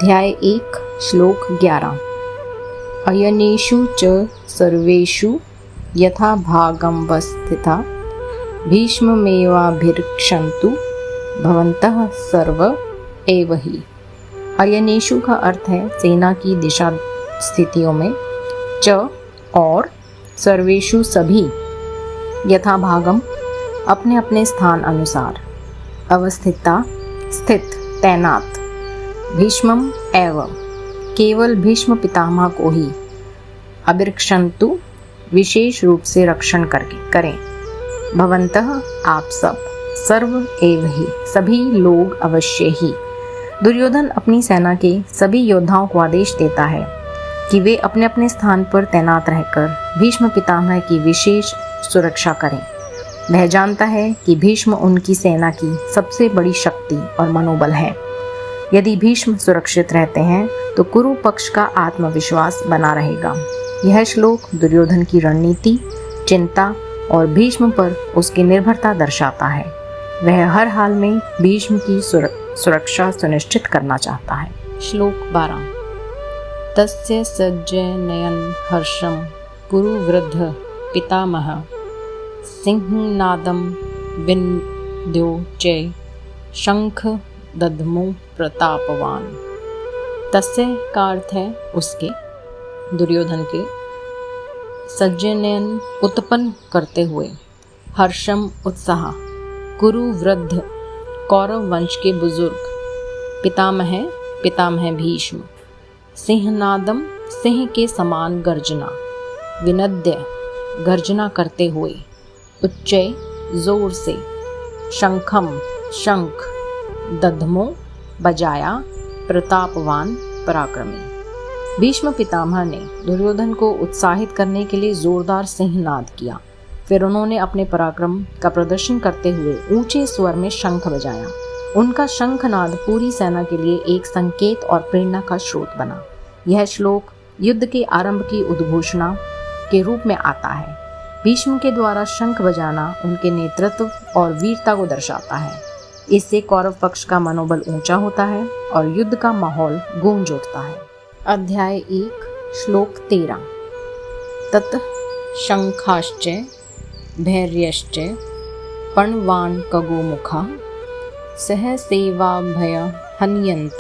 अध्याय 1 श्लोक 11। अयनेषु च सर्वेषु यथा भागमवस्थिता भीष्ममेवाभिरक्षन्तु भवन्तः सर्व एव हि। अयनेषु का अर्थ है सेना की दिशा स्थितियों में, च और सर्वेषु सभी, यथा भागम अपने अपने स्थान अनुसार, अवस्थिता स्थित तैनात, भीष्मम एवं केवल भीष्म पितामह को ही, अभिरक्षन्तु विशेष रूप से रक्षण करके करें, भवन्तः आप सब, सर्व एव ही सभी लोग अवश्य ही। दुर्योधन अपनी सेना के सभी योद्धाओं को आदेश देता है कि वे अपने अपने स्थान पर तैनात रहकर भीष्म पितामह की विशेष सुरक्षा करें। वह जानता है कि भीष्म उनकी सेना की सबसे बड़ी शक्ति और मनोबल है। यदि भीष्म सुरक्षित रहते हैं तो कुरु पक्ष का आत्मविश्वास बना रहेगा। यह श्लोक दुर्योधन की रणनीति, चिंता और भीष्म पर उसकी निर्भरता दर्शाता है। वह हर हाल में भीष्म की सुरक्षा सुनिश्चित करना चाहता है। श्लोक 12। तस्य सज्जनयन् हर्षं कुरु वृद्ध पितामह सिंहनादं विन्द्यो च शंख दध्मो प्रतापवान। तस्य का अर्थ है उसके, दुर्योधन के, सज्जनयन उत्पन्न करते हुए, हर्षम उत्साह, कुरु वृद्ध कौरव वंश के बुजुर्ग, पितामह भीष्म, सिंहनादम सिंह के समान गर्जना, विनद्य गर्जना करते हुए, उच्चय जोर से, शंखम शंख, दध्मो बजाया, प्रतापवान पराक्रमी। भीष्म पितामह ने दुर्योधन को उत्साहित करने के लिए जोरदार सिंहनाद किया। फिर उन्होंने अपने पराक्रम का प्रदर्शन करते हुए ऊंचे स्वर में शंख बजाया। उनका शंखनाद पूरी सेना के लिए एक संकेत और प्रेरणा का स्रोत बना। यह श्लोक युद्ध के आरंभ की उद्घोषणा के रूप में आता है। भीष्म के द्वारा शंख बजाना उनके नेतृत्व और वीरता को दर्शाता है। इससे कौरव पक्ष का मनोबल ऊंचा होता है और युद्ध का माहौल गूंज उठता है। अध्याय 1 श्लोक 13। तत् शंखाश्च भैर्यश्च पण्वानकगोमुखा सहसेवाभय हन्यन्त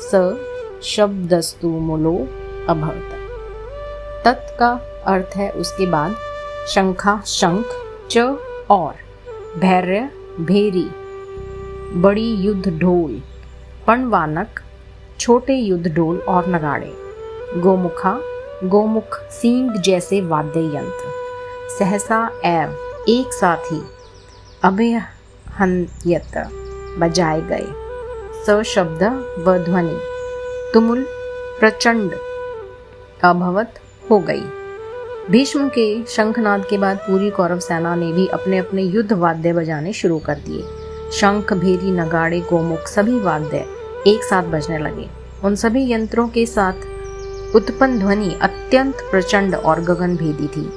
स शब्दस्तु मूलो अभवत्। तत् का अर्थ है उसके बाद, शंखा शंख, च और, भैर्य भेरी, बड़ी युद्ध ढोल, पणवानक छोटे युद्ध ढोल और नगाड़े, गोमुखा गोमुख सींग जैसे वाद्य यंत्र, सहसा एव एक साथ ही, अभयहन्यत बजाए गए, सशब्द व ध्वनि, तुमुल प्रचंड अभवत हो गई। भीष्म के शंखनाद के बाद पूरी कौरव सेना ने भी अपने अपने युद्ध वाद्य बजाने शुरू कर दिए। शंख, भेरी, नगाड़े, गोमुख सभी वाद्य एक साथ बजने लगे। उन सभी यंत्रों के साथ उत्पन्न ध्वनि अत्यंत प्रचंड और गगनभेदी थी।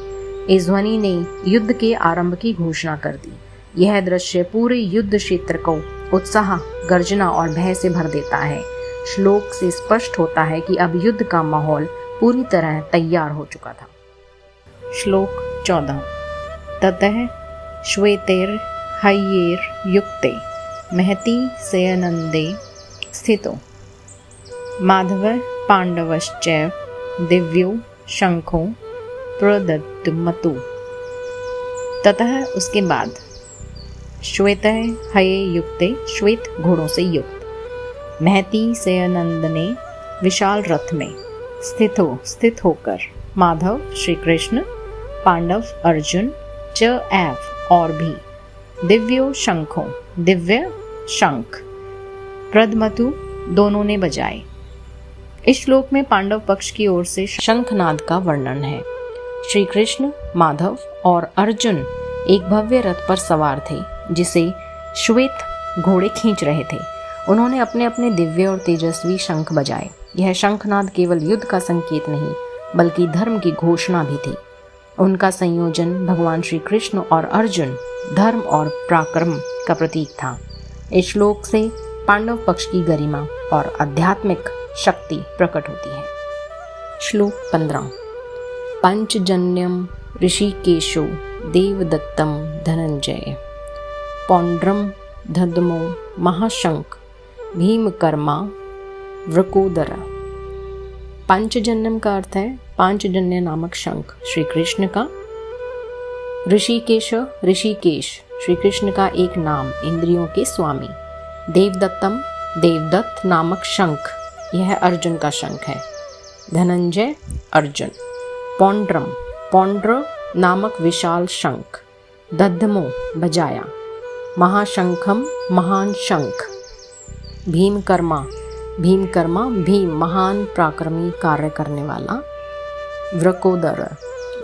इस ध्वनि ने युद्ध के आरंभ की घोषणा कर दी। यह दृश्य पूरे युद्ध क्षेत्र को उत्साह, गर्जना और भय से भर देता है। श्लोक से स्पष्ट होता है कि अब युद्ध का माहौल पूरी तरह तैयार हो चुका था। श्लोक 14। ततः श्वेतेर हय्येर युक्ते महति शयनन्दे स्थितो माधव पांडवश्चैव दिव्यो शंखो प्रदद्मतु। ततः उसके बाद, श्वेत हये युक्ते श्वेत घोड़ों से युक्त, महति शयनंद ने विशाल रथ में, स्थित होकर, माधव श्री कृष्ण, पांडव अर्जुन, च एव और भी, दिव्यो शंखों दिव्य शंख, प्रदमतु दोनों ने बजाए। इस श्लोक में पांडव पक्ष की ओर से शंखनाद का वर्णन है। श्री कृष्ण, माधव और अर्जुन एक भव्य रथ पर सवार थे जिसे श्वेत घोड़े खींच रहे थे। उन्होंने अपने अपने दिव्य और तेजस्वी शंख बजाए। यह शंखनाद केवल युद्ध का संकेत नहीं बल्कि धर्म की घोषणा भी थी। उनका संयोजन भगवान श्री कृष्ण और अर्जुन धर्म और पराक्रम का प्रतीक था। इस श्लोक से पांडव पक्ष की गरिमा और आध्यात्मिक शक्ति प्रकट होती है। श्लोक 15। पंचजन्यम ऋषिकेशो देवदत्तम धनंजय पौंड्रम दधमो महाशंख भीमकर्मा वृकोदर। पंचजन्यम का अर्थ है पांचजन्य नामक शंख श्री कृष्ण का। ऋषिकेश श्री कृष्ण का एक नाम, इंद्रियों के स्वामी। देवदत्तम देवदत्त नामक शंख, यह अर्जुन का शंख है। धनंजय अर्जुन। पौंड्रम पौंड्र नामक विशाल शंख। दधमो बजाया। महाशंखम महान शंख। भीमकर्मा भीम महान पराक्रमी कार्य करने वाला।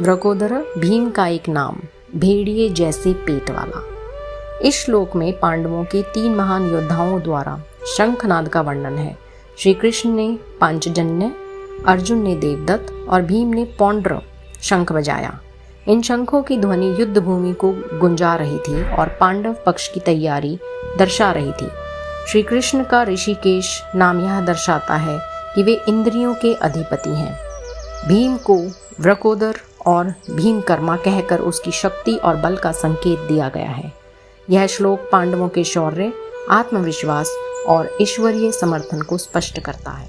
वृकोदर भीम का एक नाम, भेड़िए जैसे पेट वाला। इस श्लोक में पांडवों के 3 महान योद्धाओं द्वारा शंखनाद का वर्णन है। श्री कृष्ण ने पांचजन्य, अर्जुन ने देवदत्त और भीम ने पौंड्र शंख बजाया। इन शंखों की ध्वनि युद्ध भूमि को गुंजा रही थी और पांडव पक्ष की तैयारी दर्शा रही थी। श्री कृष्ण का ऋषिकेश नाम यह दर्शाता है कि वे इंद्रियों के अधिपति हैं। भीम को वृकोदर और भीमकर्मा कहकर उसकी शक्ति और बल का संकेत दिया गया है। यह श्लोक पांडवों के शौर्य, आत्मविश्वास और ईश्वरीय समर्थन को स्पष्ट करता है।